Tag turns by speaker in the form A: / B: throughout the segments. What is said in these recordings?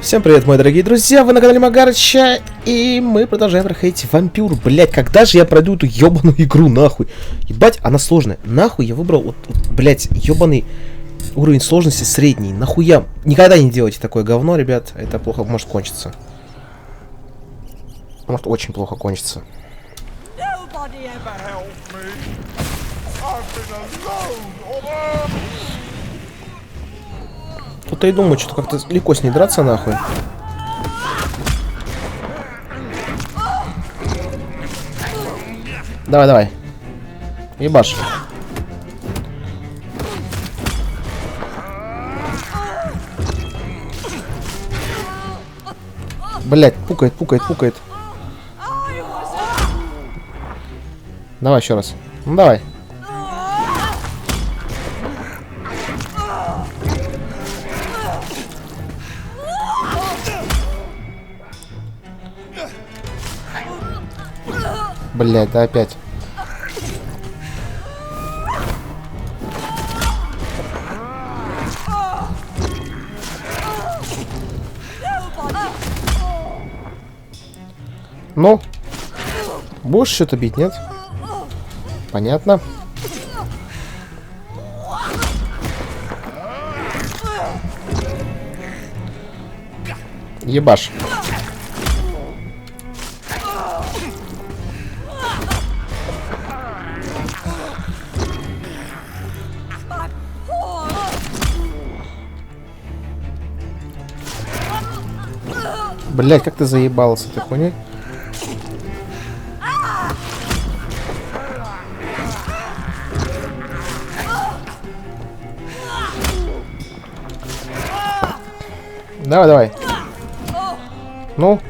A: Всем привет, мои дорогие друзья, вы на канале Магарыча, и мы продолжаем проходить Вампир. Блять, когда же я пройду эту ебаную игру, нахуй? Ебать, она сложная. Нахуй я выбрал, вот блять, ебаный уровень сложности средний. Нахуя? Никогда не делайте такое говно, ребят, это плохо может кончиться. Может очень плохо кончится. Кто-то и думает, что как-то легко с ней драться, нахуй. Давай, давай. Ебашь. Блять, пукает, пукает, пукает. Давай еще раз. Ну давай. Блять, да опять. Ну, будешь что-то бить, нет? Понятно. Ебашь. Блять, как ты заебался, ты хуйней? Давай, давай. Ну.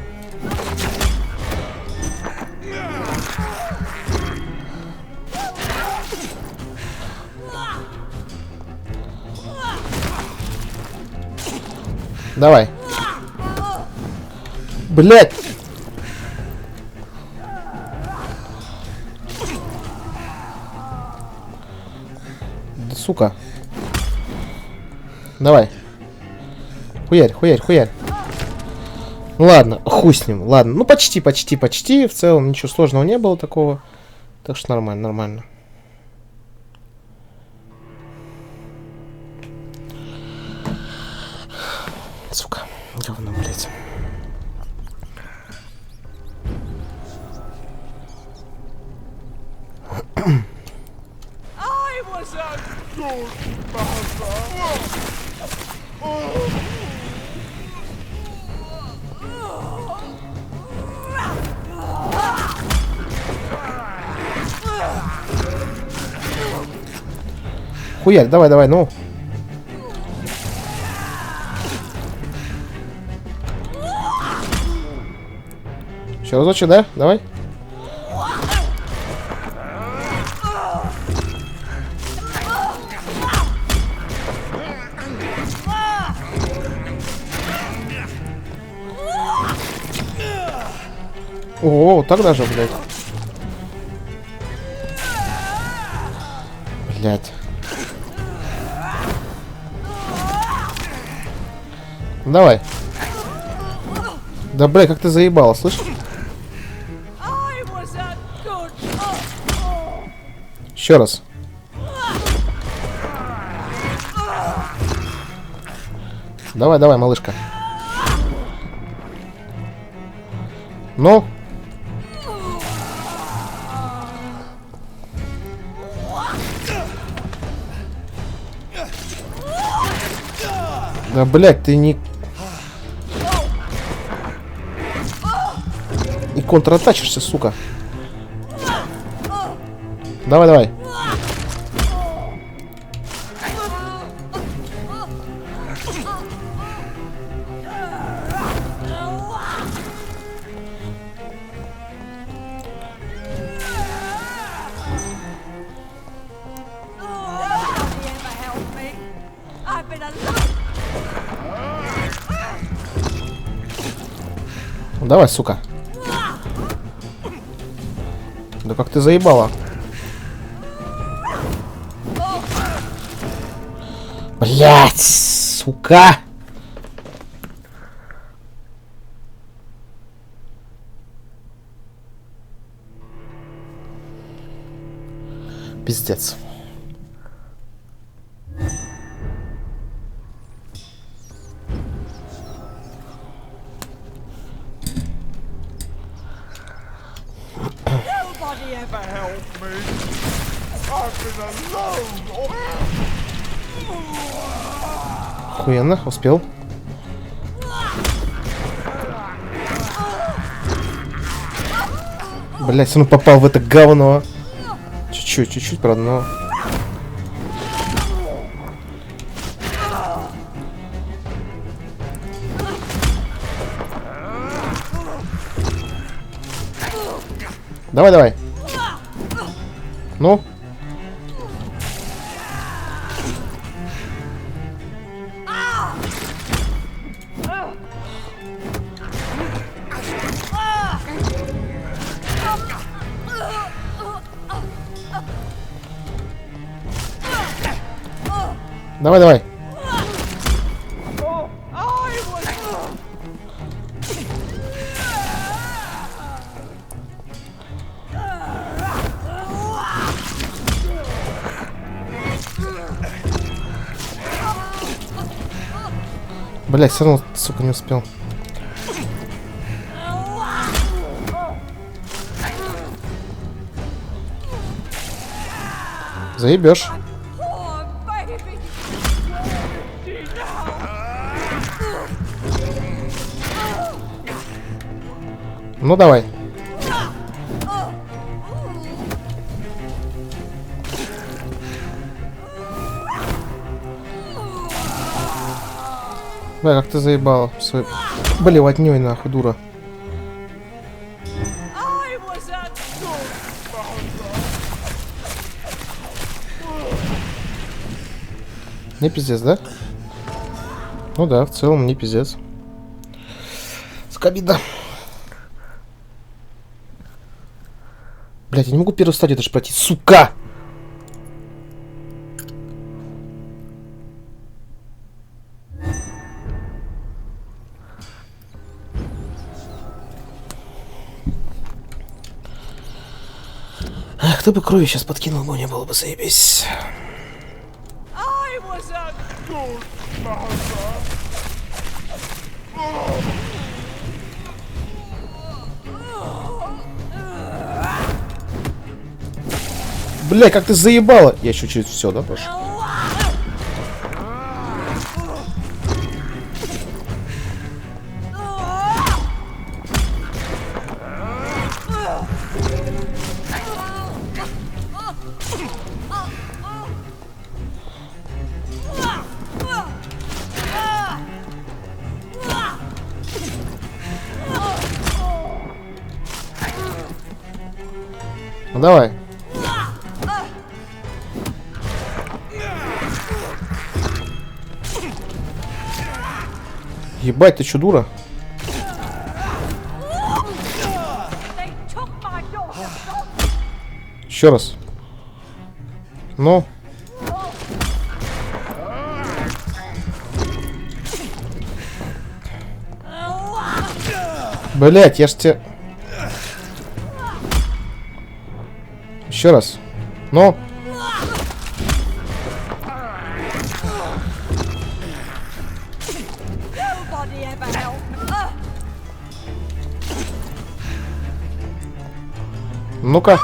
A: Давай. Блять. Да сука. Давай. Хуярь, хуярь, хуярь. Ладно, хуй с ним. Ладно, ну почти. В целом ничего сложного не было такого. Так что нормально, нормально. Сука, говно, блять. Хуярь, давай, давай, ну. Еще разочек, да? Давай. О, так даже, блядь. Блядь. Давай. Да, блядь, как ты заебала, слышишь? Еще раз. Давай, давай, малышка. Ну. Да, блядь, ты не... И контратачишься, сука. Давай, давай. Давай, сука. Да как ты заебала. Блять, сука. Пиздец. Охуенно, успел. Блять, он попал в это говно. Чуть-чуть, правда, но... Давай. Ну? Давай. Блять, все равно, сука, не успел. Заебешь. Ну давай. Бля, как ты заебала свой болевотнёй, нахуй, дура. Не пиздец, да? Ну да, в целом не пиздец. Скобида. Блять, я не могу первую стадию даже пройти, сука! Ах, кто бы крови сейчас подкинул, мне было бы заебись. Бля, как ты заебала! Я еще через все, да, пошел? Ну давай. Ебать, ты чё, дура? Еще раз. Ну. Блять, я ж тебе... Еще раз. Ну. Ну-ка.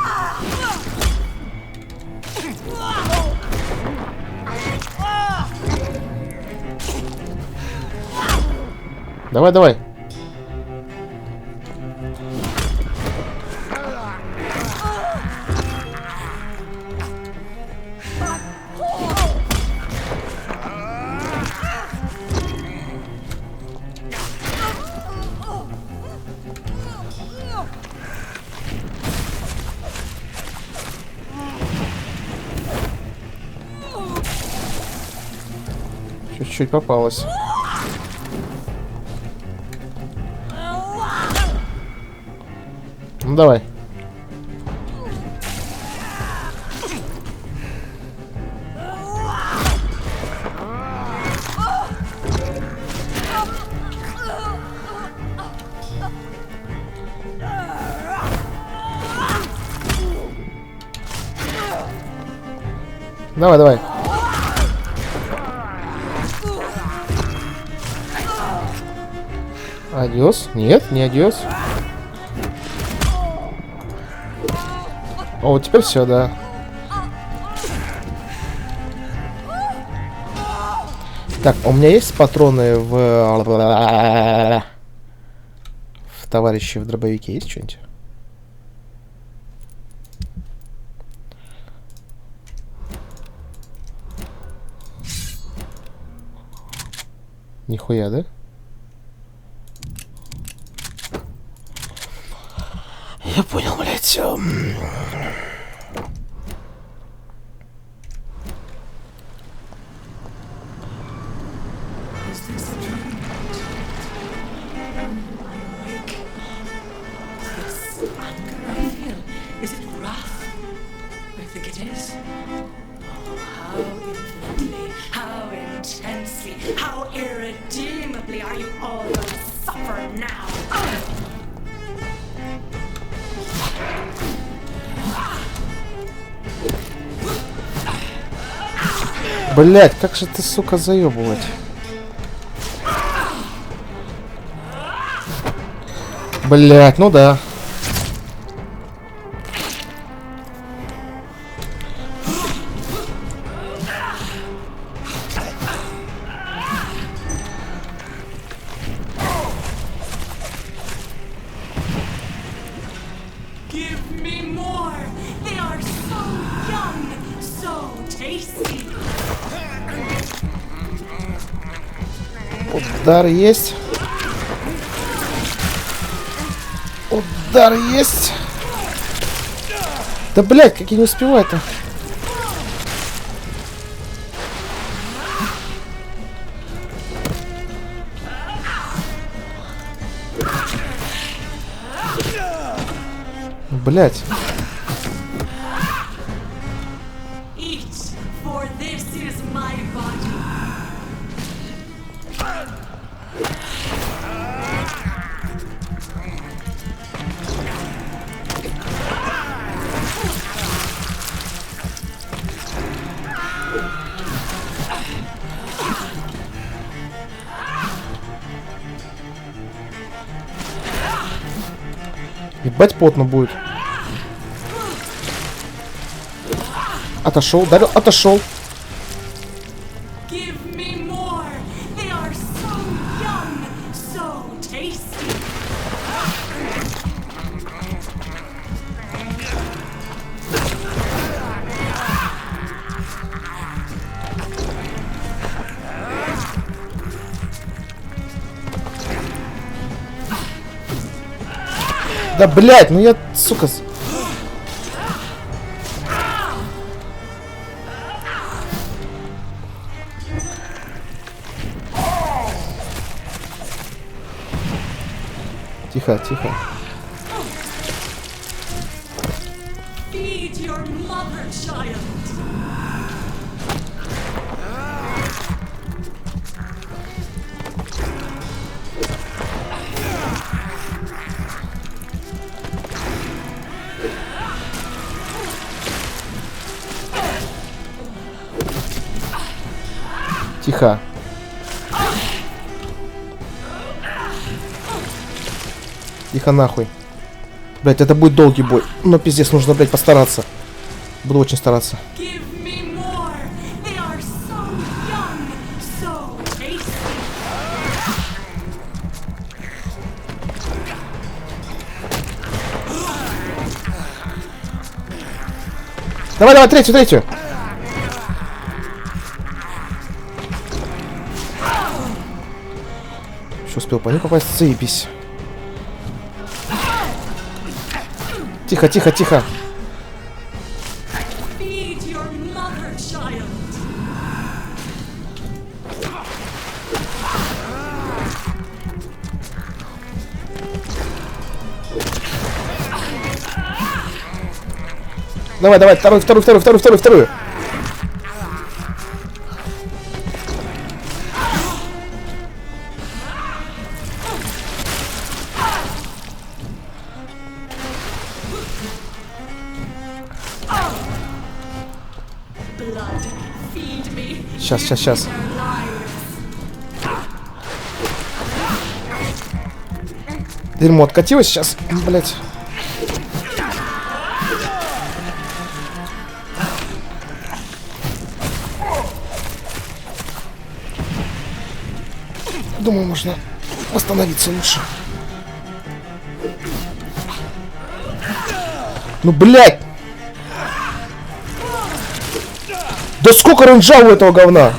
A: Давай. Чуть-чуть попалась. Ну давай. Давай, давай. Адиос? Нет, не адиос. О, вот теперь все, да. Так, у меня есть патроны в товарищи в дробовике? Есть что-нибудь? Нихуя, да? Я понял, блядь. Блять, как же ты, сука, заебывать? Блять, ну да. Удар есть. Удар есть. Да, блядь, как я не успеваю-то. Блядь. Ебать, потно будет. Отошел, ударил, отошел. Да, блядь, ну я, сука... Тихо, тихо. Тихо. Тихо нахуй. Блять, это будет долгий бой. Но пиздец, нужно, блять, постараться. Буду очень стараться. Давай, давай, третью, третью. Еще успел по ней попасть, заебись. Тихо, тихо, тихо. Давай, давай, вторую.
B: Blood
A: Сейчас. Дерьмо откатилось сейчас, блять. Думаю, можно остановиться лучше. Ну, блядь! Да сколько рейнджа у этого говна?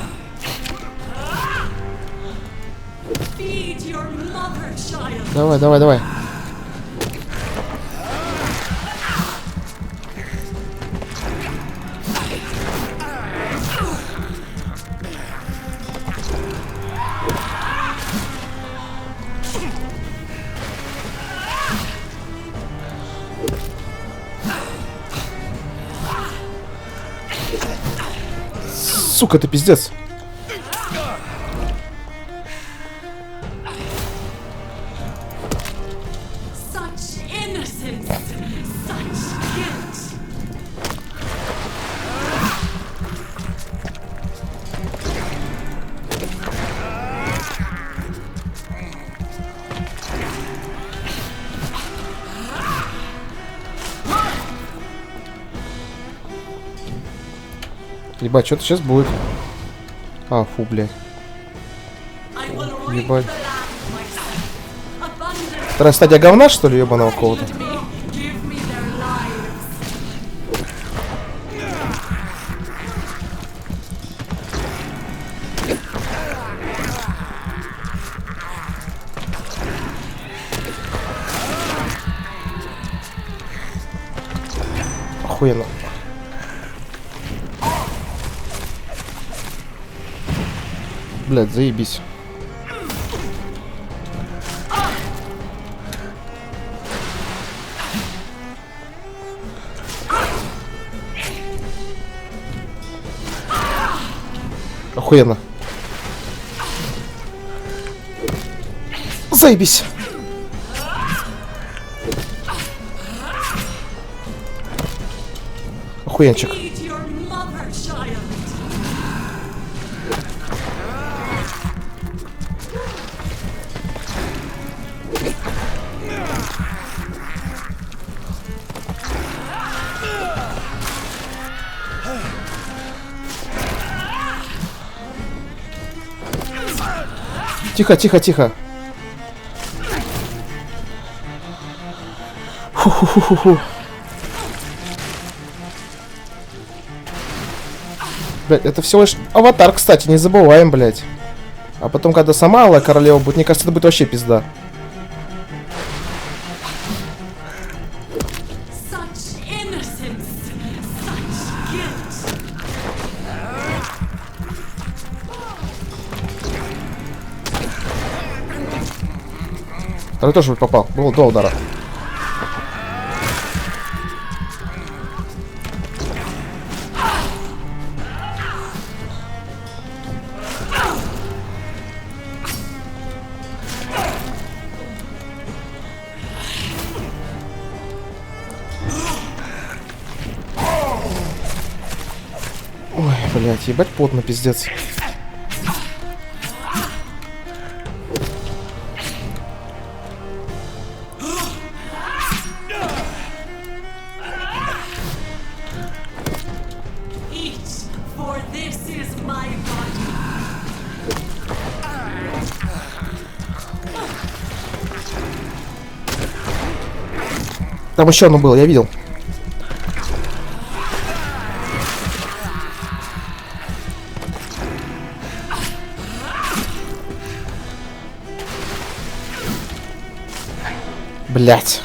A: Давай. Сука, это пиздец. Ебать, что-то сейчас будет. А, фу, блядь. Ебать. Вторая стадия говна, что ли, ебаного какого-то? Охуенно. Блядь, заебись. Охуенно. Заебись. Охуенчик. Тихо. Фу. Блядь, это всего лишь аватар, кстати, не забываем, блядь. А потом, когда сама Алая Королева будет, мне кажется, это будет вообще пизда. Второй тоже попал. Было 2 удара. Ой, блядь, ебать потно, пиздец. Там еще одно было, я видел. Блять.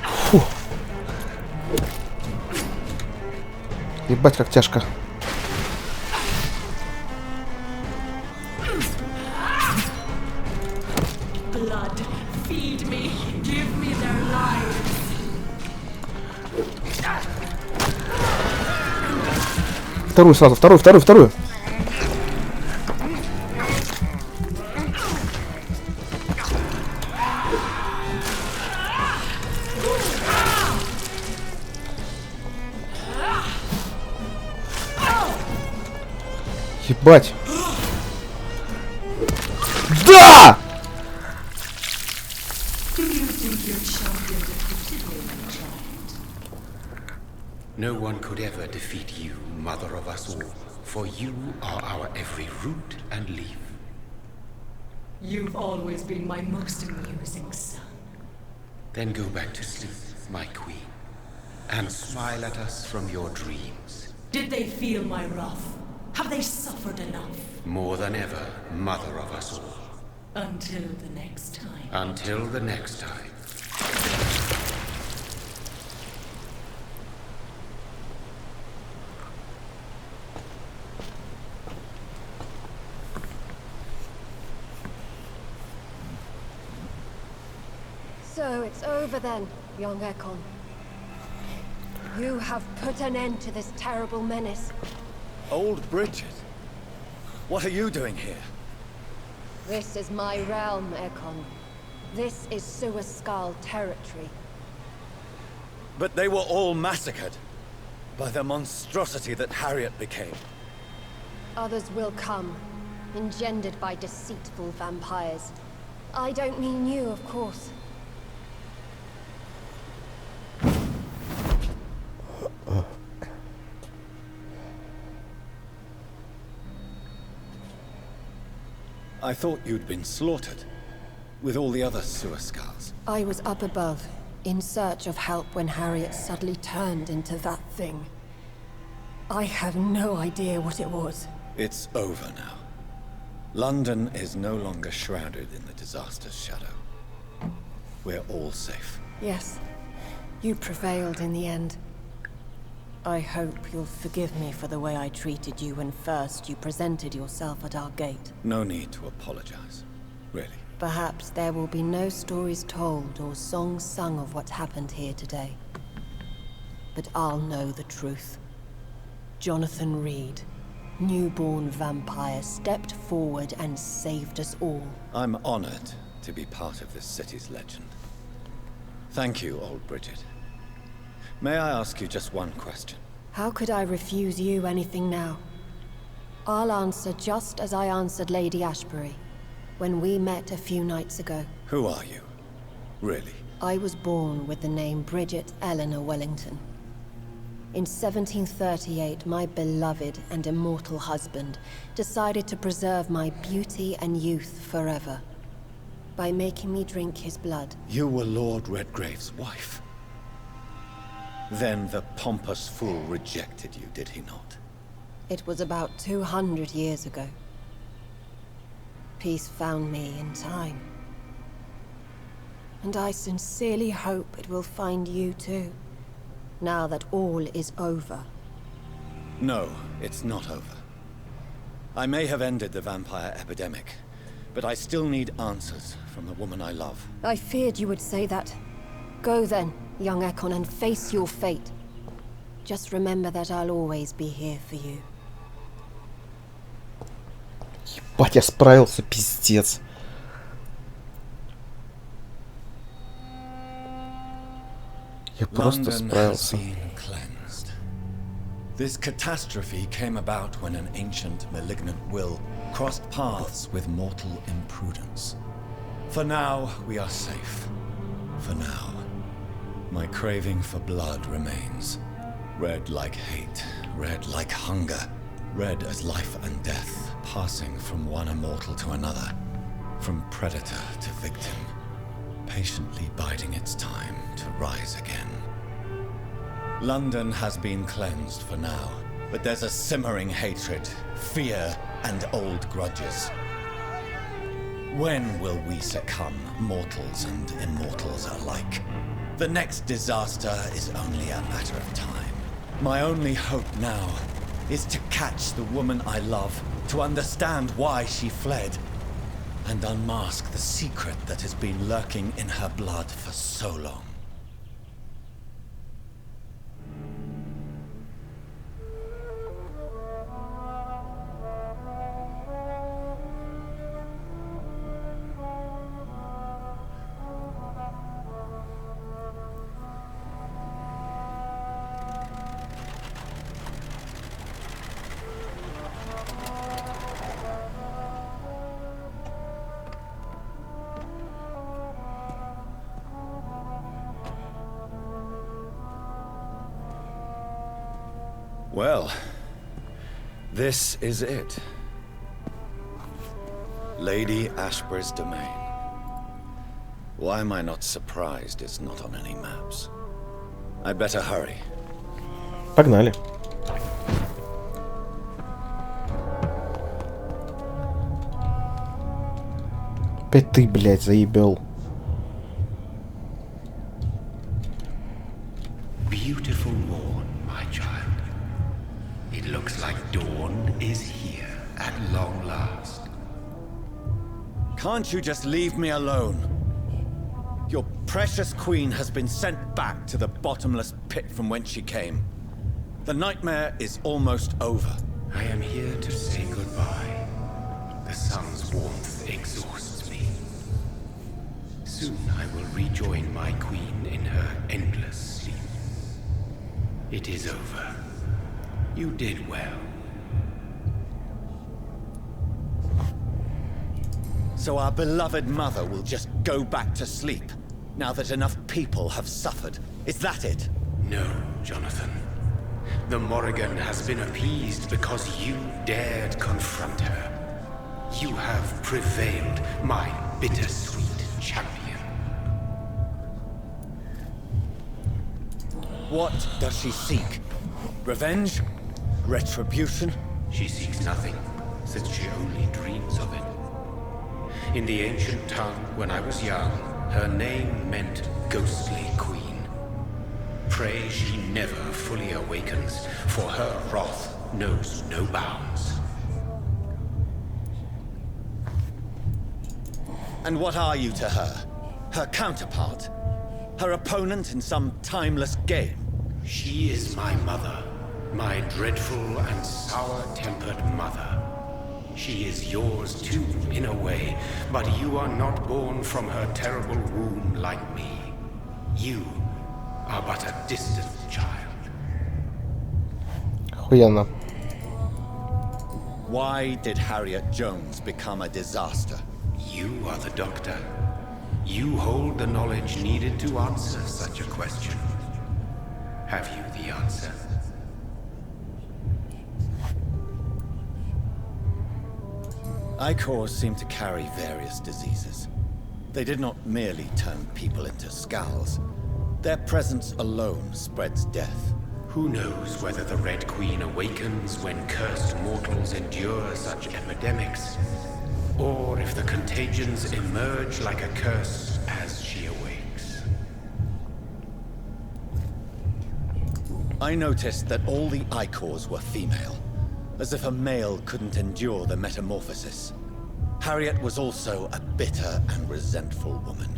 A: Фу. Ебать, как тяжко. Вторую сразу, вторую. Ебать. Да!
B: No one could ever defeat you, mother of us all, for you are our every root and leaf.
C: You've always been my most amusing son.
B: Then go back to sleep, my queen, and smile at us from your dreams.
C: Did they feel my wrath? Have they suffered enough?
B: More than ever, mother of us all.
C: Until the next time.
B: Until the next time.
D: So it's over then, young Ekon. You have put an end to this terrible menace.
E: Old Bridget? What are you doing here?
D: This is my realm, Ekon. This is Suascal territory.
E: But they were all massacred by the monstrosity that Harriet became.
D: Others will come, engendered by deceitful vampires. I don't mean you, of course.
E: I thought you'd been slaughtered, with all the other Suascals.
D: I was up above, in search of help when Harriet suddenly turned into that thing. I have no idea what it was.
E: It's over now. London is no longer shrouded in the disaster's shadow. We're all safe.
D: Yes, you prevailed in the end. I hope you'll forgive me for the way I treated you when first you presented yourself at our gate.
E: No need to apologize, really.
D: Perhaps there will be no stories told or songs sung of what happened here today. But I'll know the truth. Jonathan Rid, newborn vampire, stepped forward and saved us all.
E: I'm honored to be part of this city's legend. Thank you, old Bridget. May I ask you just one question?
D: How could I refuse you anything now? I'll answer just as I answered Lady Ashbury when we met a few nights ago.
E: Who are you? Really?
D: I was born with the name Bridget Eleanor Wellington. In 1738, my beloved and immortal husband decided to preserve my beauty and youth forever by making me drink his blood.
E: You were Lord Redgrave's wife. Then the pompous fool rejected you, did he not?
D: It was about 200 years ago. Peace found me in time. And I sincerely hope it will find you too, now that all is over.
E: No, it's not over. I may have ended the vampire epidemic, but I still need answers from the woman I love.
D: I feared you would say that. Go then, young Ekon, and face your fate. Just remember that I'll always be here for you.
A: Ебать, я справился, пиздец. Я просто справился.
E: This catastrophe came about when an ancient, malignant will crossed paths with mortal imprudence. For now, we are safe. For now. My craving for blood remains. Red like hate, red like hunger, red as life and death, passing from one immortal to another, from predator to victim, patiently biding its time to rise again. London has been cleansed for now, but there's a simmering hatred, fear, and old grudges. When will we succumb, mortals and immortals alike? The next disaster is only a matter of time. My only hope now is to catch the woman I love, to understand why she fled, and unmask the secret that has been lurking in her blood for so long. Well, this is it. Lady Ashbur's domain. Why am I not surprised it's not on any maps? I'd better hurry.
A: Погнали. Опять ты, блядь, заебел.
B: Beautiful morn, my child. It looks like dawn is here at long last.
E: Can't you just leave me alone? Your precious queen has been sent back to the bottomless pit from whence she came. The nightmare is almost over.
B: I am here to say goodbye. The sun's warmth exhausts me. Soon I will rejoin my queen in her endless sleep. It is over. You did well.
E: So our beloved mother will just go back to sleep, now that enough people have suffered. Is that it?
B: No, Jonathan. The Morrigan has been appeased because you dared confront her. You have prevailed, my bittersweet champion.
E: What does she seek? Revenge? Retribution?
B: She seeks nothing, since she only dreams of it. In the ancient tongue, when I was young, her name meant ghostly queen. Pray she never fully awakens, for her wrath knows no bounds.
E: And what are you to her? Her counterpart? Her opponent in some timeless game?
B: She is my mother, my dreadful and sour-tempered mother. She is yours too, in a way, but you are not born from her terrible womb like me. You are but a distant child.
A: Охуенно.
E: Why did Harriet Jones become a disaster?
B: You are the doctor. You hold the knowledge needed to answer such a question. Have you the answer?
E: Icors seem to carry various diseases. They did not merely turn people into skulls. Their presence alone spreads death.
B: Who knows whether the Red Queen awakens when cursed mortals endure such epidemics, or if the contagions emerge like a curse as she awakes.
E: I noticed that all the Icors were female, as if a male couldn't endure the metamorphosis. Harriet was also a bitter and resentful woman,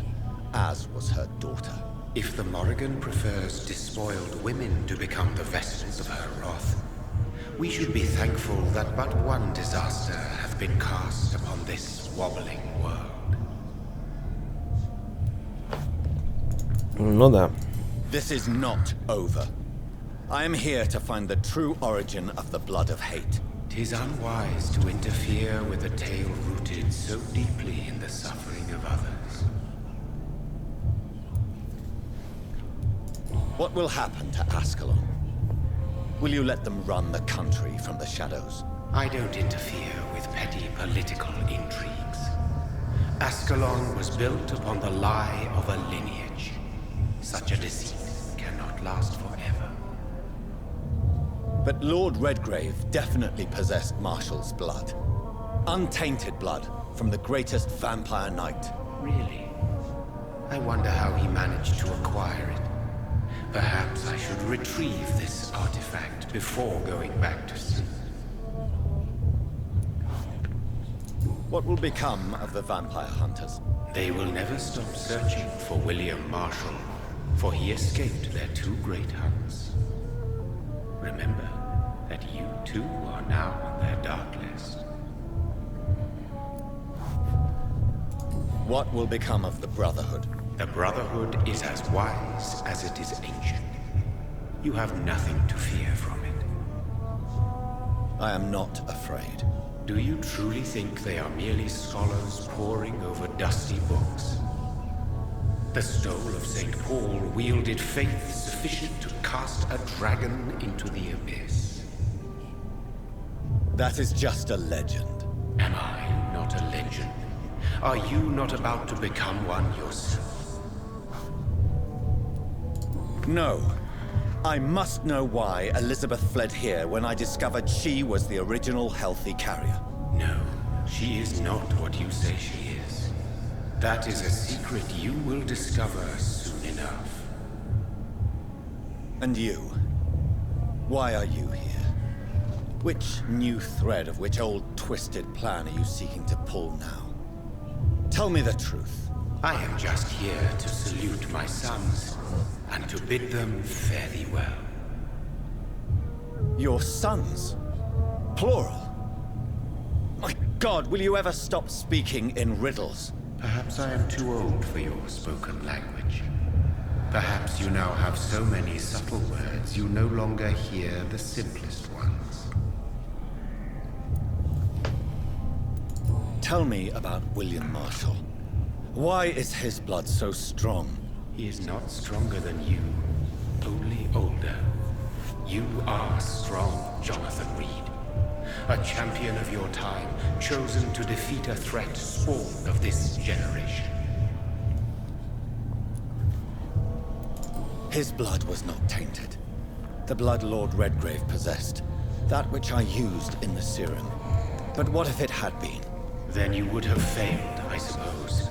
E: as was her daughter.
B: If the Morrigan prefers despoiled women to become the vessels of her wrath, we should be thankful that but one disaster hath been cast upon this wobbling world.
A: Ну да.
E: This is not over. I am here to find the true origin of the blood of hate.
B: 'Tis unwise to interfere with a tale rooted so deeply in the suffering of others.
E: What will happen to Ascalon? Will you let them run the country from the shadows?
B: I don't interfere with petty political intrigues. Ascalon was built upon the lie of a lineage. Such a deceit cannot last forever.
E: But Lord Redgrave definitely possessed Marshall's blood. Untainted blood from the greatest vampire knight.
B: Really? I wonder how he managed to acquire it. Perhaps I should retrieve this artifact before going back to sleep.
E: What will become of the vampire hunters?
B: They will never stop searching for William Marshall, for he escaped their two great hunts. Remember that you too are now on their dark list.
E: What will become of the Brotherhood?
B: The Brotherhood is as wise as it is ancient. You have nothing to fear from it.
E: I am not afraid.
B: Do you truly think they are merely scholars poring over dusty books? The stole of St. Paul wielded faith sufficient to cast a dragon into the abyss.
E: That is just a legend.
B: Am I not a legend? Are you not about to become one yourself?
E: No. I must know why Elizabeth fled here when I discovered she was the original healthy carrier.
B: No, she is not what you say she is. That is a secret you will discover soon enough.
E: And you? Why are you here? Which new thread of which old twisted plan are you seeking to pull now? Tell me the truth.
B: I am just here to salute my sons and to bid them fare thee well.
E: Your sons? Plural? My God, will you ever stop speaking in riddles?
B: Perhaps I am too old for your spoken language. Perhaps you now have so many subtle words you no longer hear the simplest ones.
E: Tell me about William Marshall. Why is his blood so strong?
B: He is not stronger than you, only older. You are strong, Jonathan Rид. A champion of your time, chosen to defeat a threat spawned of this generation.
E: His blood was not tainted. The blood Lord Redgrave possessed. That which I used in the serum. But what if it had been?
B: Then you would have failed, I suppose.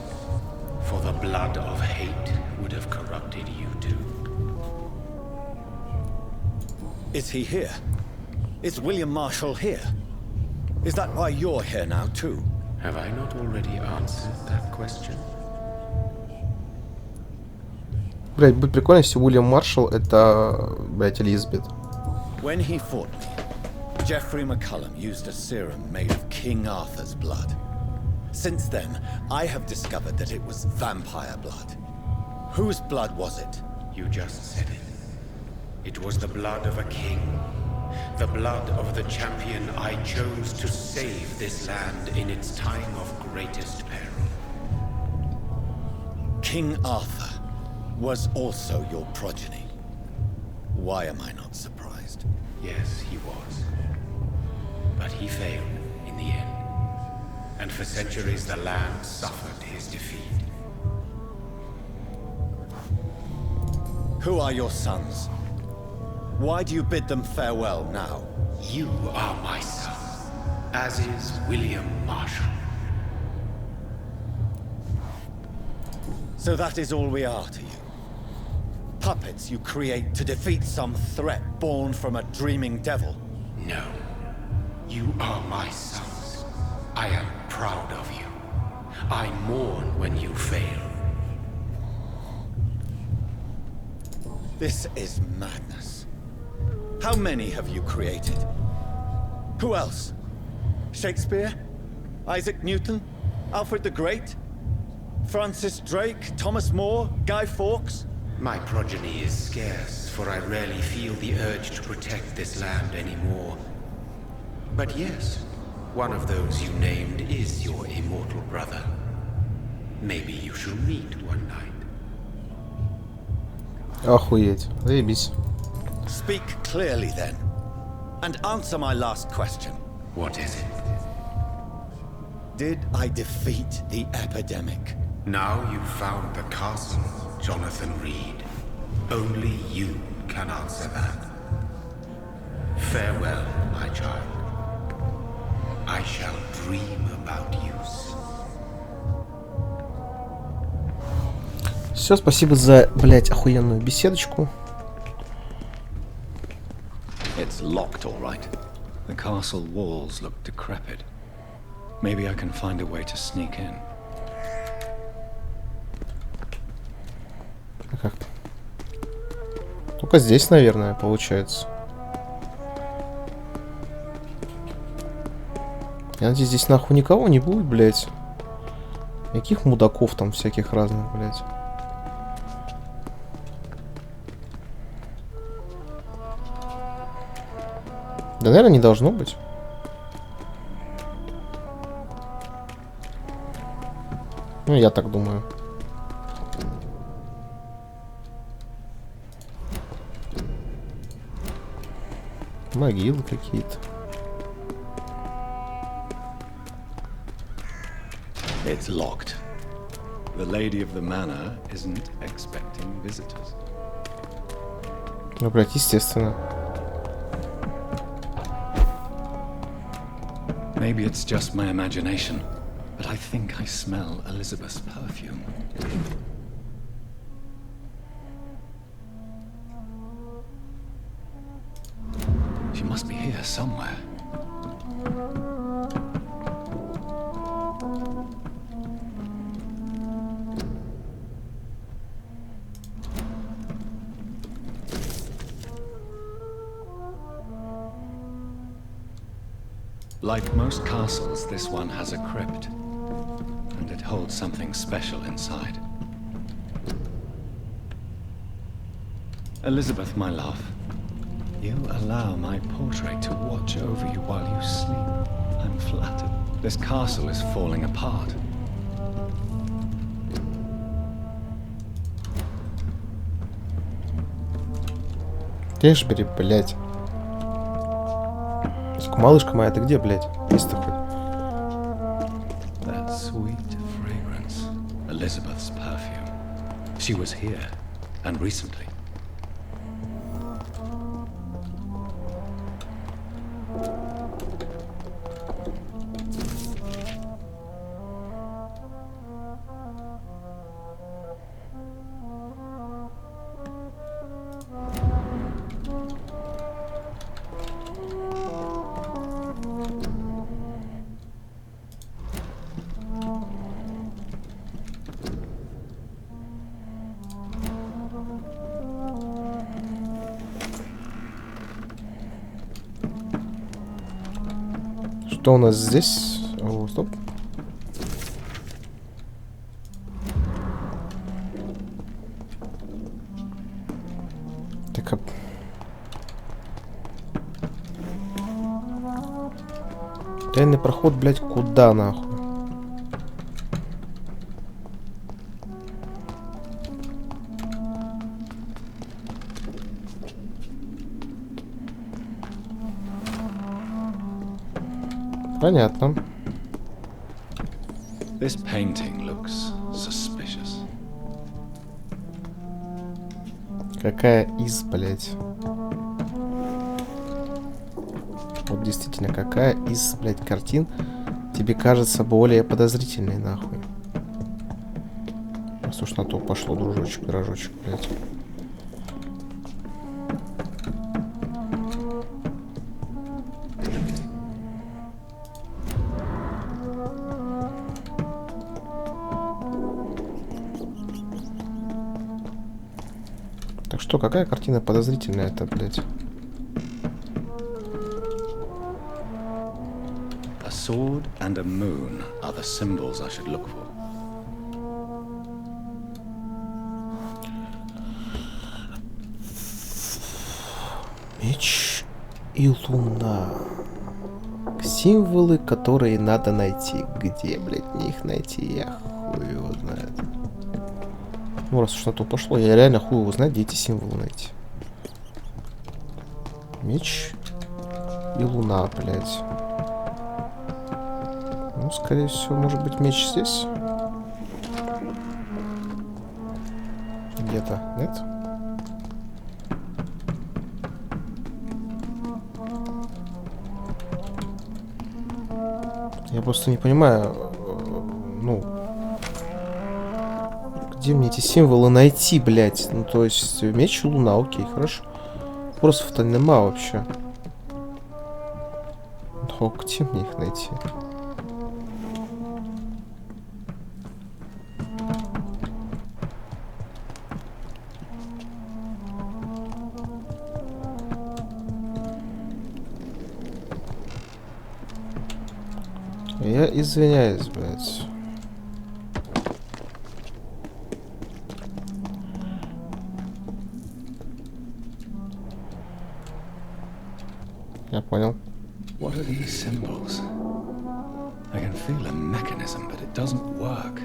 B: For the blood of hate would have corrupted you too.
E: Is he here? Is William Marshall here? Is that why you're here now too?
B: Have I not already answered that question?
A: Блять, будет прикольно, если Уильям Маршалл это, блять, Элизабет.
E: When he fought me, Geoffrey McCullum used a serum made of King Arthur's blood. Since then, I have discovered that it was vampire blood. Whose blood was it?
B: You just said it. It was the blood of a king. The blood of the champion I chose to save this land in its time of greatest peril.
E: King Arthur was also your progeny. Why am I not surprised?
B: Yes, he was. But he failed in the end. And for centuries the land suffered his defeat.
E: Who are your sons? Why do you bid them farewell now?
B: You are my son, as is William Marshall.
E: So that is all we are to you? Puppets you create to defeat some threat born from a dreaming devil?
B: No. You are my sons. I am proud of you. I mourn when you fail.
E: This is madness. How many have you created? Who else? Shakespeare? Isaac Newton? Alfred the Great? Francis Drake? Thomas More? Guy Fawkes?
B: My progeny is scarce, for I rarely feel the urge to protect this land anymore. But yes, one of those you named is your immortal brother. Maybe you shall meet one night.
A: Охуеть, заебись.
E: Speak clearly then, and answer my last question.
B: What is it?
E: Did I defeat the epidemic?
B: Now you've found the castle, Jonathan Rид. Only you can answer that. Farewell, my child. I shall dream about you soon.
A: Все, спасибо за, блять, охуенную беседочку.
E: It's locked, all right.
F: The castle walls look decrepit. Maybe I can find a way to sneak in.
A: Как-то. Только здесь, наверное, получается. Я надеюсь, здесь нахуй никого не будет, блять. Каких мудаков там всяких разных, блять. Да, наверное, не должно быть. Ну, я так думаю. Могилы какие-то.
F: It's locked. The lady of the manor isn't expecting visitors.
A: Ну, блядь, естественно.
F: Maybe it's just my imagination, but I think I smell Elizabeth's perfume. She must be here somewhere. Like most castles, this one has a crypt, and it holds something special inside. Elizabeth, my love, you allow my portrait to watch over you while you sleep. I'm flattered. This castle is falling apart.
A: Эшбери, блядь. Малышка моя, ты где, блядь? Есть ты хоть?
F: That sweet fragrance, Elizabeth's perfume. She was here, and recently.
A: Что у нас здесь? О, стоп. Так, тайный проход, блядь, куда нахуй? Понятно.
F: This painting looks suspicious.
A: Какая из, блядь? Вот действительно, какая из, блядь, картин тебе кажется более подозрительной, нахуй? Раз уж на то пошло, дружочек, пирожочек, блядь. Так что, какая картина подозрительная это, блядь?
F: A sword and a moon are the symbols I should look for.
A: Меч и луна. Символы, которые надо найти. Где, блядь, мне их найти? Я хуй его знает. Ну, раз уж на то пошло, я реально хуй его знаю, где эти символы найти. Меч и луна, блядь. Ну, скорее всего, может быть, меч здесь? Где-то, нет? Я просто не понимаю, ну, где мне эти символы найти, блядь? Ну, то есть, меч и луна, окей, хорошо. Вопросов-то нема вообще. Но где мне их найти? Я извиняюсь, блядь. Я понял.
F: What are these symbols? I can feel a mechanism, but it doesn't work.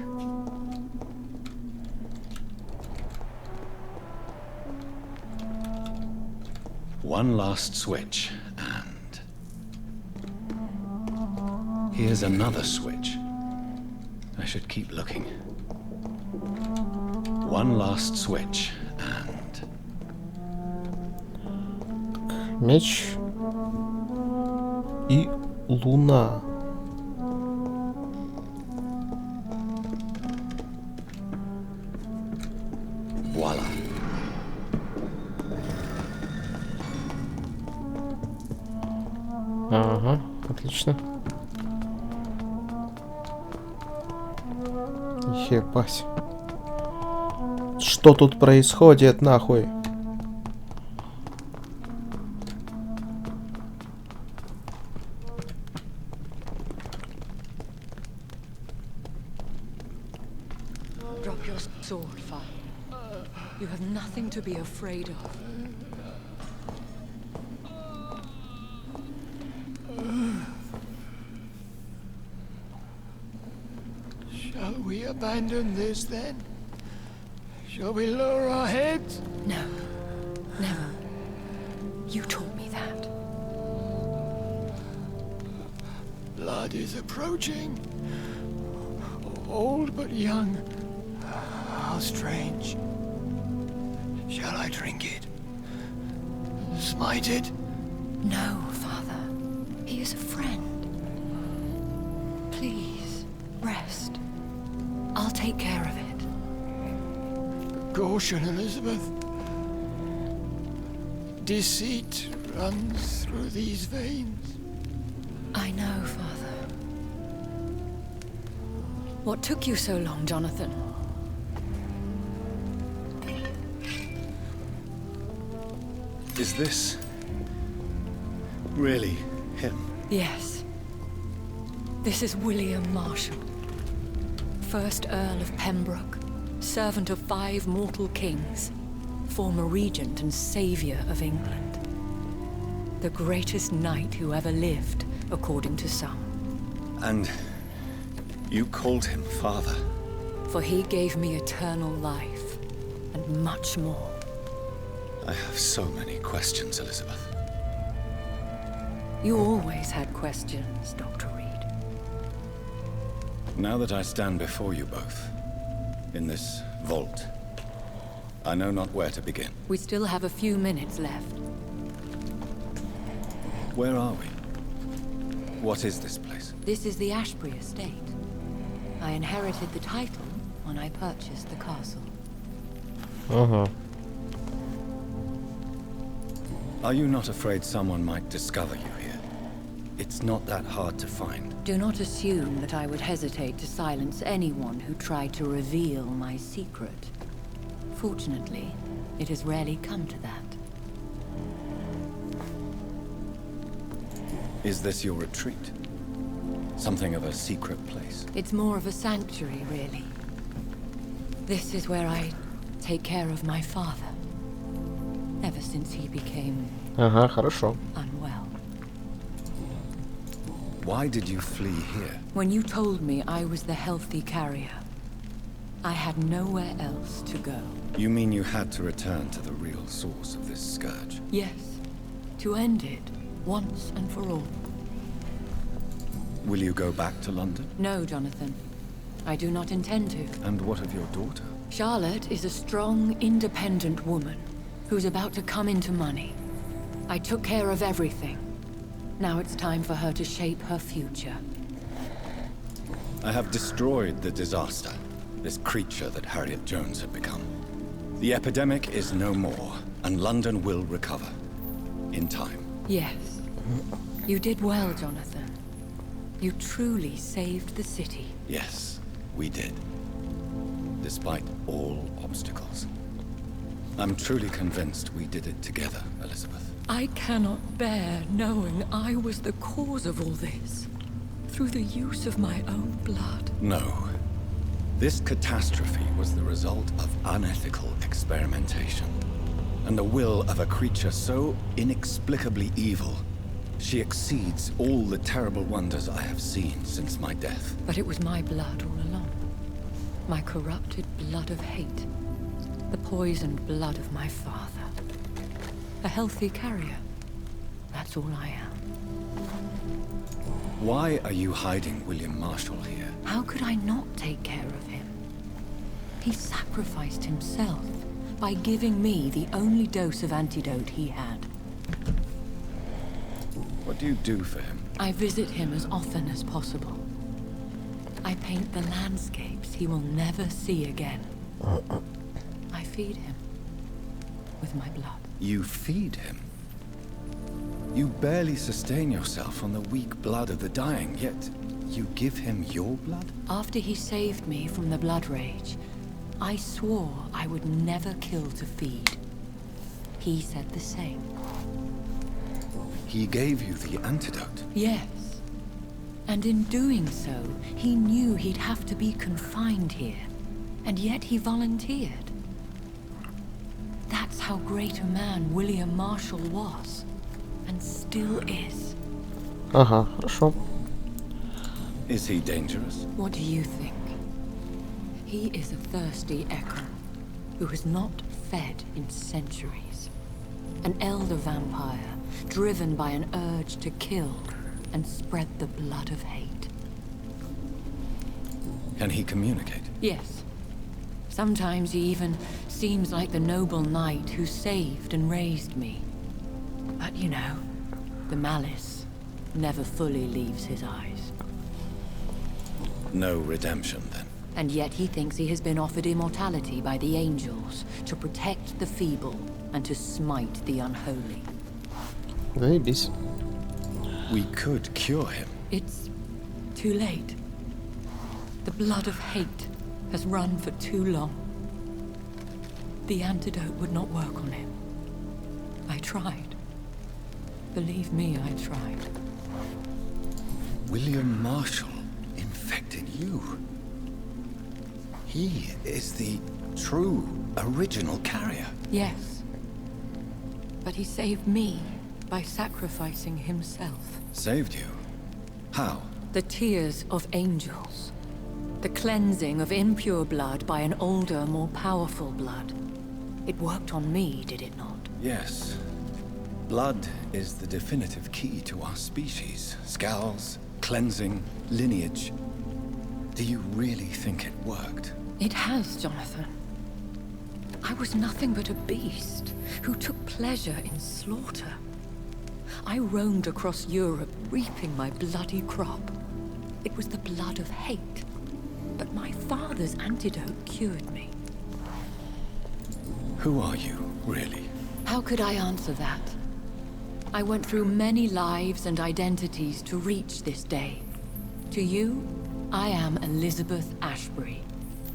F: One last switch, and here's another switch. I should keep looking. One last switch, and...
A: Меч и луна.
F: Voila.
A: Ага, отлично. Ебать. Что тут происходит, нахуй?
C: Drop your sword, father. You have nothing to be afraid of.
G: Shall we abandon this then? Shall we lower our heads?
C: No, never. You taught me that.
G: Blood is approaching. Old but young. How strange. Shall I drink it? Smite it?
C: No, father. He is a friend. Please, rest. I'll take care of it.
G: Caution, Elizabeth. Deceit runs through these veins.
C: I know, father. What took you so long, Jonathan?
F: Is this... really him?
C: Yes. This is William Marshall, 1st Earl of Pembroke, servant of 5 mortal kings, former regent and saviour of England. The greatest knight who ever lived, according to some.
F: And you called him father?
C: For he gave me eternal life, and much more.
F: I have so many questions, Elizabeth.
C: You always had questions, Dr. Reed.
F: Now that I stand before you both, in this vault, I know not where to begin.
C: We still have a few minutes left.
F: Where are we? What is this place?
C: This is the Ashbury estate. I inherited the title when I purchased the castle.
A: Ага.
F: Are you not afraid someone might discover you here? It's not that hard to find.
C: Do not assume that I would hesitate to silence anyone who tried to reveal my secret. Fortunately, it has rarely come to that.
F: Is this your retreat? Something of a secret place?
C: It's more of a sanctuary, really. This is where I take care of my father. Ever since he became
A: Ага, хорошо.
C: unwell.
F: Why did you flee here?
C: When you told me I was the healthy carrier, I had nowhere else to go.
F: You mean you had to return to the real source of this scourge?
C: Yes, to end it, once and for all.
F: Will you go back to London?
C: No, Jonathan. I do not intend to.
F: And what of your daughter?
C: Charlotte is a strong, independent woman who's about to come into money. I took care of everything. Now it's time for her to shape her future.
F: I have destroyed the disaster, this creature that Harriet Jones had become. The epidemic is no more, and London will recover. In time.
C: Yes. You did well, Jonathan. You truly saved the city.
F: Yes, we did. Despite all obstacles. I'm truly convinced we did it together, Elizabeth.
C: I cannot bear knowing I was the cause of all this. Through the use of my own blood.
F: No. This catastrophe was the result of unethical experimentation. And the will of a creature so inexplicably evil, she exceeds all the terrible wonders I have seen since my death.
C: But it was my blood all along. My corrupted blood of hate. The poisoned blood of my father. A healthy carrier. That's all I am.
F: Why are you hiding William Marshall here?
C: How could I not take care of him? He sacrificed himself by giving me the only dose of antidote he had.
F: What do you do for him?
C: I visit him as often as possible. I paint the landscapes he will never see again. I feed him with my blood.
F: You feed him? You barely sustain yourself on the weak blood of the dying, yet you give him your blood?
C: After he saved me from the blood rage, I swore I would never kill to feed. He said the same.
F: He gave you the antidote?
C: Yes. And in doing so, he knew he'd have to be confined here. And yet he volunteered. That's how great a man William Marshall was. And still is.
A: Ага, хорошо.
F: Is he dangerous?
C: What do you think? He is a thirsty echo who has not fed in centuries. An elder vampire, driven by an urge to kill and spread the blood of hate.
F: Can he communicate?
C: Yes. Sometimes he even seems like the noble knight who saved and raised me. But you know, the malice never fully leaves his eyes.
F: No redemption, then?
C: And yet he thinks he has been offered immortality by the angels to protect the feeble and to smite the unholy.
A: Заебись.
F: We could cure him.
C: It's too late. The blood of hate has run for too long. The antidote would not work on him. I tried. Believe me, I tried.
F: William Marshall infected you. He is the true, original carrier.
C: Yes. But he saved me by sacrificing himself.
F: Saved you? How?
C: The tears of angels. The cleansing of impure blood by an older, more powerful blood. It worked on me, did it not?
F: Yes. Blood is the definitive key to our species. Scowls, cleansing, lineage. Do you really think it worked?
C: It has, Jonathan. I was nothing but a beast who took pleasure in slaughter. I roamed across Europe, reaping my bloody crop. It was the blood of hate. But my father's antidote cured me.
F: Who are you, really?
C: How could I answer that? I went through many lives and identities to reach this day. To you, I am Elizabeth Ashbury,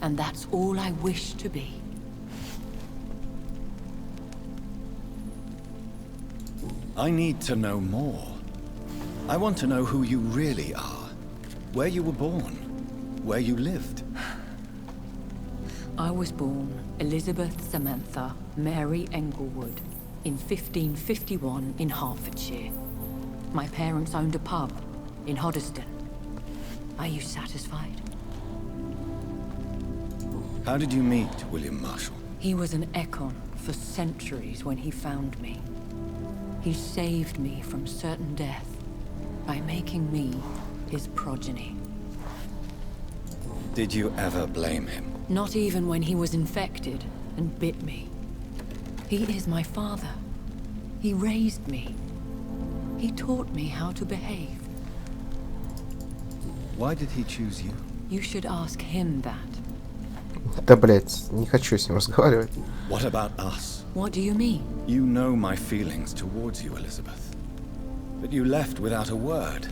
C: and that's all I wish to be.
F: I need to know more. I want to know who you really are. Where you were born. Where you lived.
C: I was born Elizabeth Samantha Mary Englewood in 1551 in Hertfordshire. My parents owned a pub in Hoddesdon. Are you satisfied?
F: How did you meet William Marshall?
C: He was an Econ for centuries when he found me. He saved me from certain death by making me his progeny.
F: Did you ever blame him?
C: Not even when he was infected and bit me. He is my father. He raised me. He taught me how to behave.
F: Why did he choose you?
C: You should ask him that.
A: Да, блять, не хочу с ним разговаривать.
F: What about us?
C: What do you mean?
F: You know my feelings towards you, Elizabeth. But you left without a word.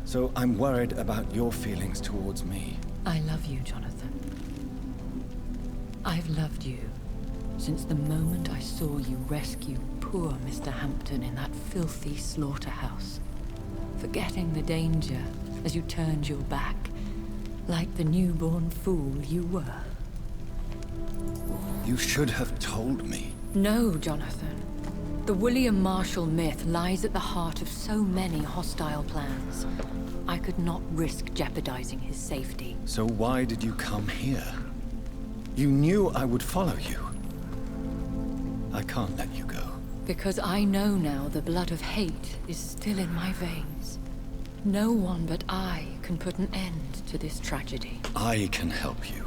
F: So I'm worried about your feelings towards me.
C: I love you, Jonathan. I've loved you since the moment I saw you rescue poor Mr. Hampton in that filthy slaughterhouse, forgetting the danger as you turned your back, like the newborn fool you were.
F: You should have told me.
C: No, Jonathan. The William Marshall myth lies at the heart of so many hostile plans. I could not risk jeopardizing his safety.
F: So why did you come here? You knew I would follow you. I can't let you go.
C: Because I know now the blood of hate is still in my veins. No one but I can put an end to this tragedy.
E: I can help you.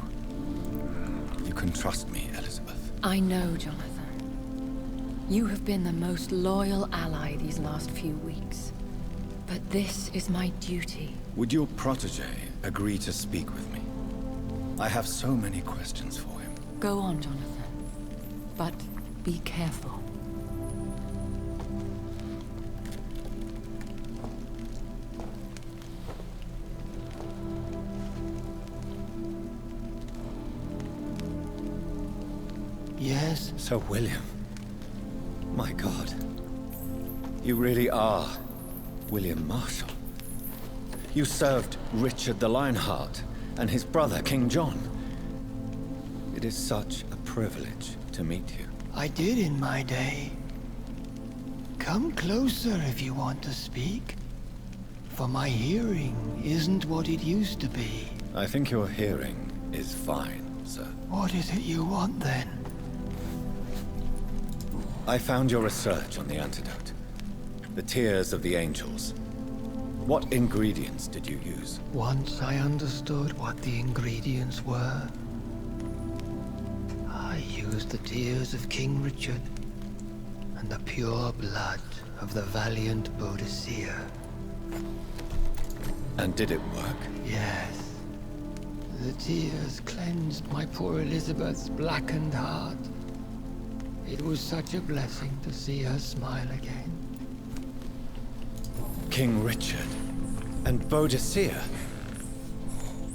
E: You can trust me, Elizabeth.
C: I know, Jonathan. You have been the most loyal ally these last few weeks. But this is my duty.
E: Would your protege agree to speak with me? I have so many questions for him.
C: Go on, Jonathan. But be careful.
G: Yes?
E: Sir William. My God. You really are William Marshall. You served Richard the Lionheart and his brother, King John. It is such a privilege to meet you.
G: I did in my day. Come closer if you want to speak. For my hearing isn't what it used to be.
E: I think your hearing is fine, sir.
G: What is it you want then?
E: I found your research on the antidote. The tears of the angels. What ingredients did you use?
G: Once I understood what the ingredients were, I used the tears of King Richard and the pure blood of the valiant Budучи.
E: And did it work?
G: Yes. The tears cleansed my poor Elizabeth's blackened heart. It was such a blessing to see her smile again.
E: King Richard and Budучи.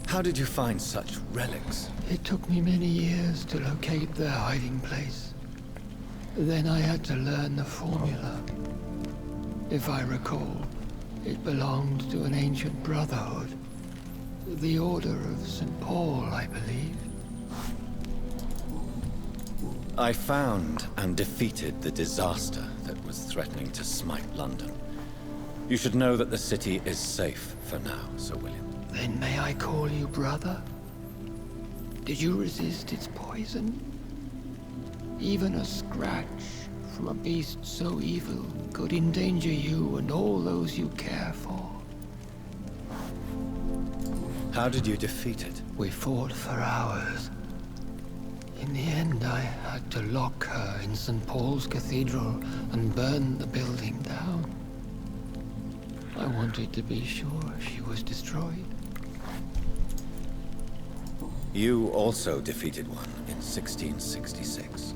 E: How did you find such relics?
G: It took me many years to locate their hiding place. Then I had to learn the formula. If I recall, it belonged to an ancient brotherhood. The Order of St. Paul, I believe.
E: I found and defeated the disaster that was threatening to smite London. You should know that the city is safe for now, Sir William.
G: Then may I call you brother? Did you resist its poison? Even a scratch from a beast so evil could endanger you and all those you care for.
E: How did you defeat it?
G: We fought for hours. In the end, I had to lock her in St. Paul's Cathedral and burn the building down. I wanted to be sure she was destroyed.
E: You also defeated one in 1666.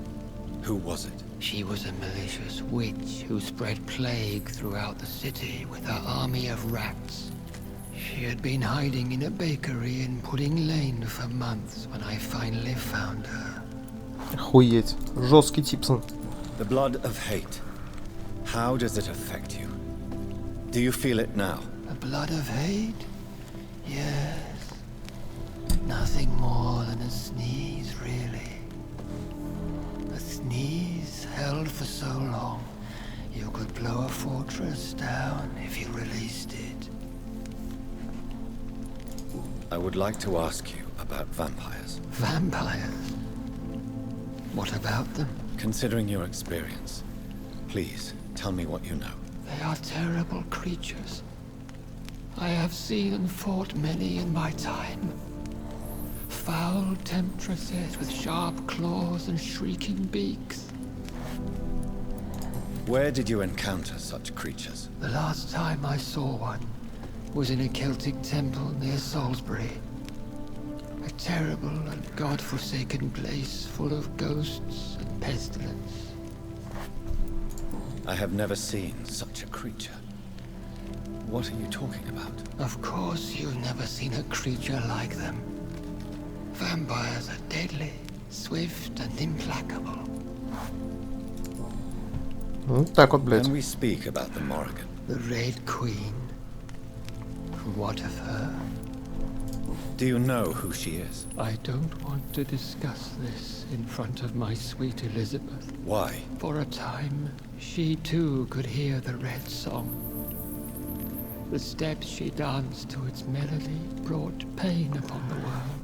E: Who was it?
G: She was a malicious witch who spread plague throughout the city with her army of rats. She had been hiding in a bakery in Pudding Lane for months when I finally found her.
A: Охуеть. Жесткий типсон.
E: The blood of hate. How does it affect you? Do you feel it now?
G: The blood of hate? Yes. Nothing more than a sneeze, really. A sneeze held for so long, you could blow a fortress down if you released it.
E: I would like to ask you about vampires.
G: Vampires? What about them?
E: Considering your experience, please tell me what you know.
G: They are terrible creatures. I have seen and fought many in my time. Foul temptresses with sharp claws and shrieking beaks.
E: Where did you encounter such creatures?
G: The last time I saw one was in a Celtic temple near Salisbury. A terrible and god-forsaken place full of ghosts and pestilence.
E: I have never seen such a creature. What are you talking about?
G: Of course you've never seen a creature like them. Vampires are deadly, swift and implacable.
A: Так вот, блядь.
E: Can we speak about the Morrigan?
G: The Red Queen. What of her?
E: Do you know who she is?
G: I don't want to discuss this in front of my sweet Elizabeth.
E: Why?
G: For a time, she too could hear the Red Song. The steps she danced to its melody brought pain upon the world.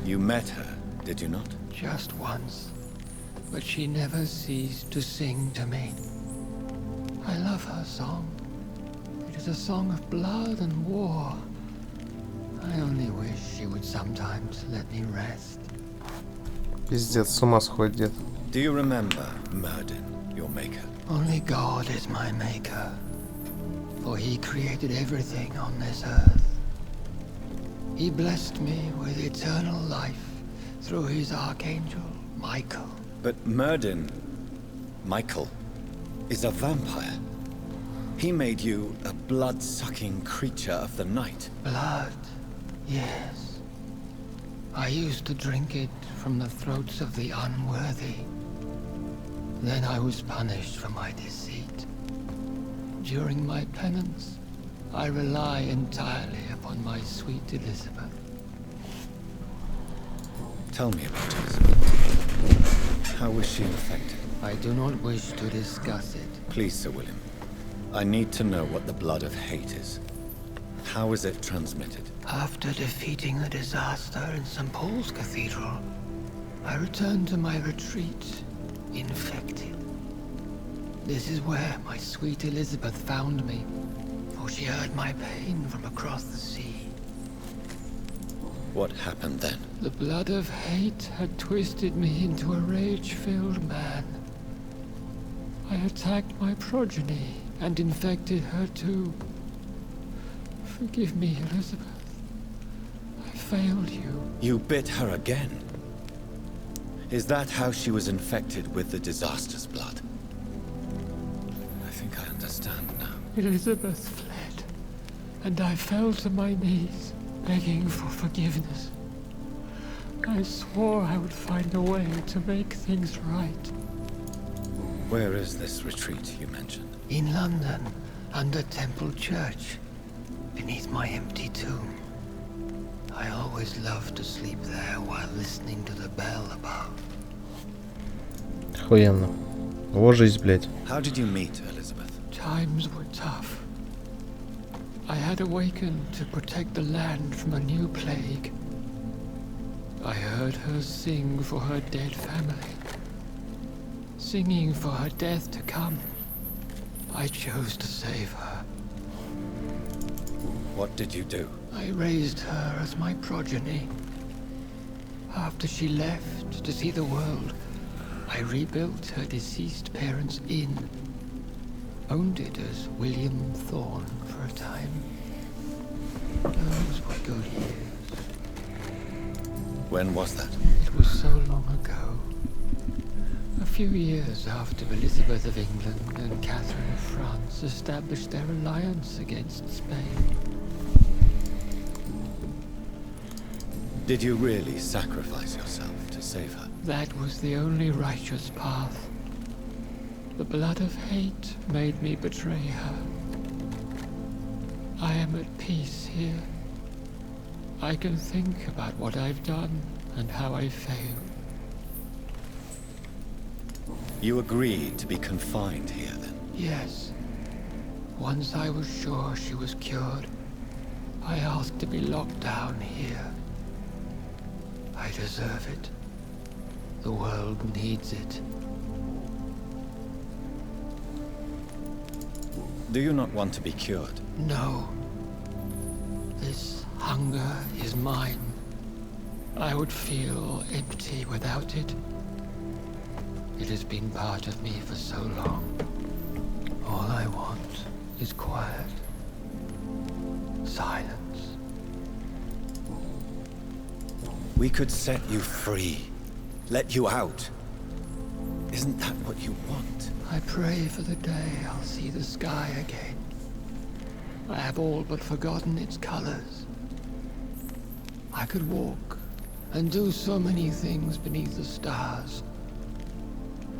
E: You met her, did you not?
G: Just once, but she never ceased to sing to me. I love her song. It is a song of blood and war. I only wish she would sometimes let me rest.
A: Пиздец, с ума сходит дед.
E: Do you remember Myrddin, your maker?
G: Only God is my maker, for he created everything on this earth. He blessed me with eternal life through his archangel, Michael.
E: But Myrddin, Michael, is a vampire. He made you a blood-sucking creature of the night.
G: Blood, yes. I used to drink it from the throats of the unworthy. Then I was punished for my deceit. During my penance, I rely entirely upon my sweet Elizabeth.
E: Tell me about Elizabeth. How was she infected?
G: I do not wish to discuss it.
E: Please, Sir William. I need to know what the blood of hate is. How is it transmitted?
G: After defeating the disaster in St. Paul's Cathedral, I returned to my retreat, infected. This is where my sweet Elizabeth found me, for she heard my pain from across the sea.
E: What happened then?
G: The blood of hate had twisted me into a rage-filled man. I attacked my progeny and infected her too. Forgive me, Elizabeth. I failed you.
E: You bit her again? Is that how she was infected with the disaster's blood? I think I understand now.
G: Elizabeth fled, and I fell to my knees, begging for forgiveness. I swore I would find a way to make things right.
E: Where is this retreat you mentioned?
G: In London, under Temple Church, beneath my empty tomb. I always loved to sleep there while listening to the bell above.
A: Охуенно. Ложись, блядь.
E: How did you meet Elizabeth?
G: Times were tough. I had awakened to protect the land from a new plague. I heard her sing for her dead family. Singing for her death to come. I chose to save her.
E: What did you do?
G: I raised her as my progeny. After she left to see the world, I rebuilt her deceased parents' inn. Owned it as William Thorne for a time. Those were good years.
E: When was that?
G: It was so long ago. A few years after Elizabeth of England and Catherine of France established their alliance against Spain.
E: Did you really sacrifice yourself to save her?
G: That was the only righteous path. The blood of hate made me betray her. I am at peace here. I can think about what I've done and how I failed.
E: You agreed to be confined here then?
G: Yes. Once I was sure she was cured, I asked to be locked down here. I deserve it. The world needs it.
E: Do you not want to be cured?
G: No. This hunger is mine. I would feel empty without it. It has been part of me for so long. All I want is quiet. Silence.
E: We could set you free. Let you out. Isn't that what you want?
G: I pray for the day I'll see the sky again. I have all but forgotten its colors. I could walk and do so many things beneath the stars.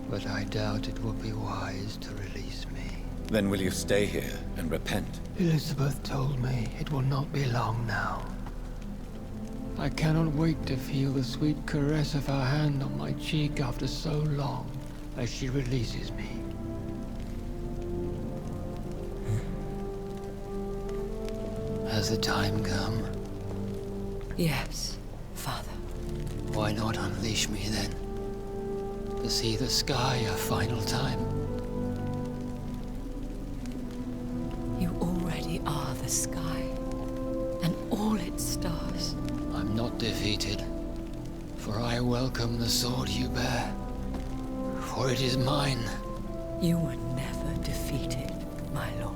G: But I doubt it will be wise to release me.
E: Then will you stay here and repent?
G: Elizabeth told me it will not be long now. I cannot wait to feel the sweet caress of her hand on my cheek after so long as she releases me. Has the time come?
C: Yes, Father.
G: Why not unleash me then? To see the sky a final time?
C: You already the sky and all its stars.
G: I'm not defeated, for I welcome the sword you bear, for it is mine.
C: You were never defeated, my lord.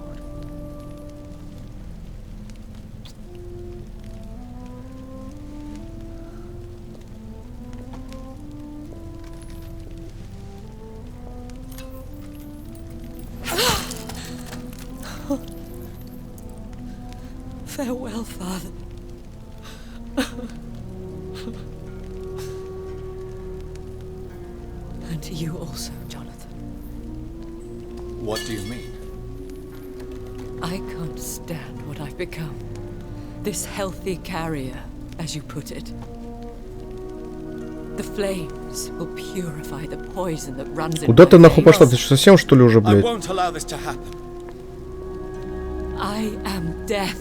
C: Farewell, father. And to you also, Jonathan.
E: What do you mean?
C: I can't stand what I've become. This healthy carrier, as you put it. The flames will purify the poison that runs in
A: Куда
C: my
A: ты нахуй
C: veins.
A: пошла? Ты что, совсем что ли уже,
E: I
A: блядь?
E: won't allow this to happen.
C: I am death,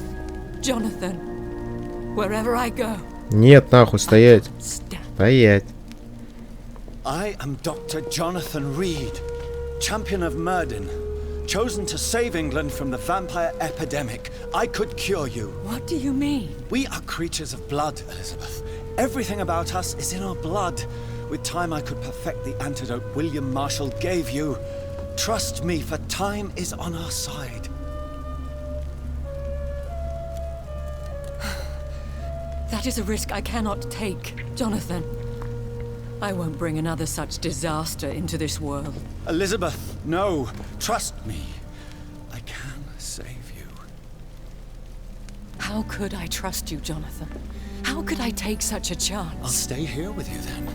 C: Jonathan. Wherever I go,
A: Нет, нахуй, стоять.
C: stand.
A: Стоять.
E: I am Dr. Jonathan Rид, champion of Murden, chosen to save England from the vampire epidemic. I could cure you.
C: What do you mean?
E: We are creatures of blood, Elizabeth. Everything about us is in our blood. With time I could perfect the antidote William Marshall gave you. Trust me, for time is on our side.
C: That is a risk I cannot take, Jonathan. I won't bring another such disaster into this world.
E: Elizabeth, no. Trust me. I can save you.
C: How could I trust you, Jonathan? How could I take such a
E: I'll
C: chance?
E: stay here with you then.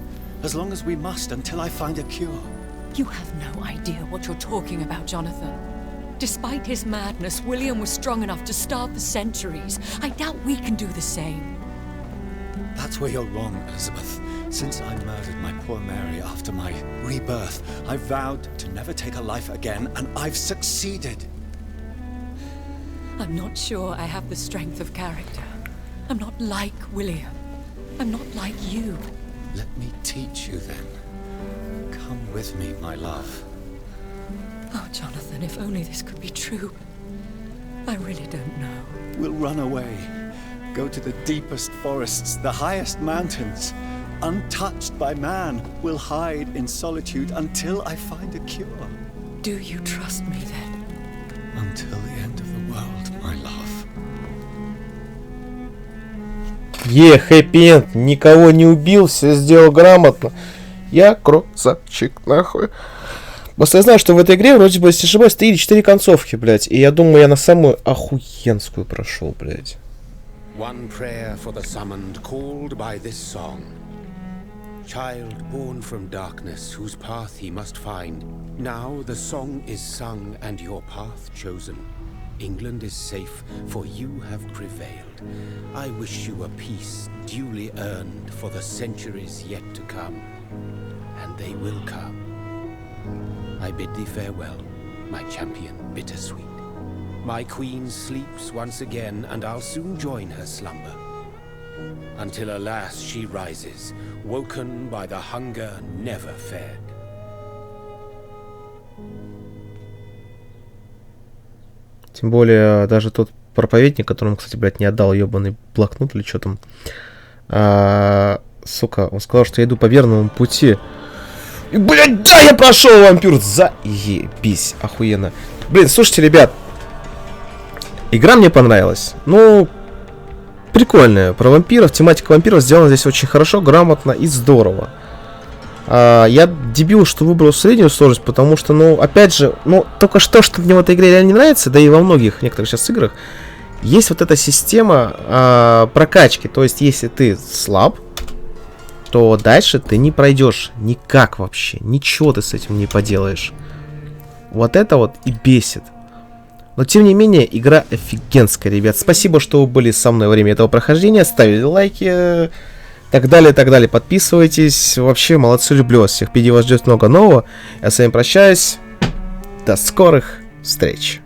E: As long as we must, until I find a cure.
C: You have no idea what you're talking about, Jonathan. Despite his madness, William was strong enough to starve for centuries. I doubt we can do the same.
E: That's where you're wrong, Elizabeth. Since I murdered my poor Mary after my rebirth, I vowed to never take a life again, and I've succeeded.
C: I'm not sure I have the strength of character. I'm not like William. I'm not like you.
E: Let me teach you then. Come with me, my love.
C: Oh, Jonathan, if only this could be true. I really don't know.
E: We'll run away. Go to the deepest forests, the highest mountains. Untouched by man, we'll hide in solitude until I find a cure.
C: Do you trust me then?
E: Until the end of the world, my love.
A: Хэппи-энд. Никого не убил, все сделал грамотно. Я красавчик, нахуй. Просто я знаю, что в этой игре, вроде бы, если не ошибаюсь, 3 или 4 концовки, блядь. И я думаю, я на самую охуенскую прошел, блядь.
B: One prayer for the summoned called by this song. Child born from darkness, whose path he must find. Now the song is sung and your path chosen. England is safe, for you have prevailed. I wish you a peace duly earned for the centuries yet to come. And they will come. I bid thee farewell, my champion bittersweet. My queen sleeps once again, and I'll soon join her slumber. Until alas she rises, woken by the hunger never fed.
A: Тем более, даже тот проповедник, которому, кстати, блядь, не отдал ебаный блокнот или что там. Сука, он сказал, что я иду по верному пути. И, блядь, да, я прошел вампир! Заебись, охуенно. Блин, слушайте, ребят. Игра мне понравилась. Ну, прикольная. Про вампиров, тематика вампиров сделана здесь очень хорошо, грамотно и здорово. Я дебил, что выбрал среднюю сложность, потому что, ну, опять же, ну, только что мне в этой игре реально не нравится, да и во многих некоторых сейчас играх, есть вот эта система прокачки. То есть, если ты слаб, то дальше ты не пройдешь никак вообще. Ничего ты с этим не поделаешь. Вот это вот и бесит. Но, тем не менее, игра офигенская, ребят. Спасибо, что вы были со мной во время этого прохождения. Ставили лайки, так далее, так далее. Подписывайтесь. Вообще, молодцы, люблю вас всех. Впереди вас ждет много нового. Я с вами прощаюсь. До скорых встреч.